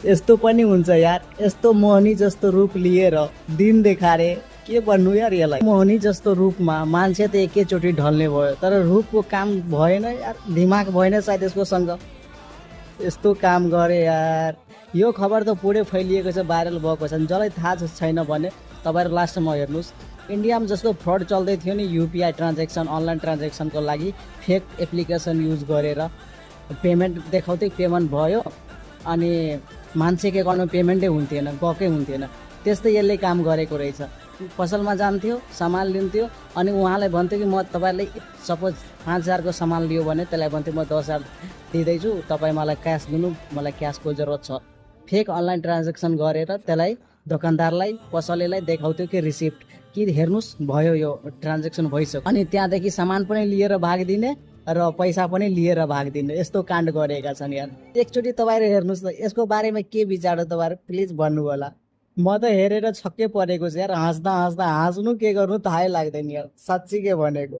यस्तो पनि हुन्छ यार, यस्तो मोहनी जस्तो रूप लिएर दिन देखारे के भन्नु यार यसलाई। मोहनी जस्तो रूपमा मान्छे त एकैचोटि ढल्ने भयो, तर रूपको काम भएन यार, दिमाग भएन सायद यसकोसँग। यस्तो काम गरे यार। यो खबर त पुरै फैलिएको छ, भाइरल भएको छ। जसलाई थाहा छैन भने तपाईँहरू लास्टमा हेर्नुहोस्, इन्डियामा जस्तो फ्रड चल्दै थियो नि, युपिआई ट्रान्जेक्सन, अनलाइन ट्रान्जेक्सनको लागि फेक एप्लिकेसन युज गरेर पेमेन्ट देखाउँदै पेमेन्ट भयो, अनि मान्छेको एकाउन्टमा पेमेन्टै हुन्थेन, गएकै हुन्थेन। त्यस्तै यसले काम गरेको रहेछ। पसलमा जान्थ्यो, सामान लिन्थ्यो, अनि उहाँलाई भन्थ्यो कि म तपाईँलाई सपोज 5,000को सामान लियो भने त्यसलाई भन्थ्यो म 10,000 दिँदैछु, तपाईँ मलाई क्यास दिनु, मलाई क्यासको जरुरत छ। फेक अनलाइन ट्रान्जेक्सन गरेर त्यसलाई दोकानदारलाई, पसलेलाई देखाउँथ्यो कि रिसिप्ट कि हेर्नुहोस् भयो, यो ट्रान्जेक्सन भइसक्यो। अनि त्यहाँदेखि सामान पनि लिएर भागिदिने र पैसा पनि लिएर भागिदिने। यस्तो काण्ड गरेका छन् यार। एकचोटि तपाईँहरू हेर्नुहोस् न, यसको बारेमा के विचार हो तपाईँहरू प्लिज भन्नु होला। म त हेरेर छक्कै परेको छु यार, हाँस्दा हाँस्नु के गर्नु थाहै लाग्दैन यार, साँच्चीकै भनेको।